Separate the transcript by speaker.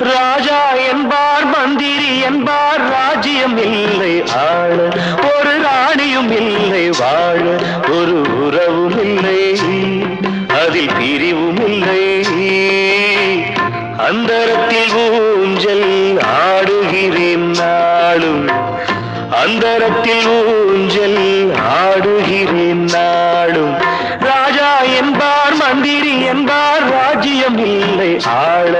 Speaker 1: ராஜா என்பார் மந்திரி என்பார் ராஜ்யம் இல்லை ஆள ஒரு ராணியும் இல்லை வாழ ஒரு உறவும் இல்லை அதில் பிரிவும் இல்லை அந்தரத்தில் ஊஞ்சல் ஆடுகிறேன் நாளும் அந்தரத்தில் ஊஞ்சல் ஆடுகிறேன் நாளும் ராஜா என்பார் மந்திரி என்பார் ராஜ்யம் இல்லை ஆள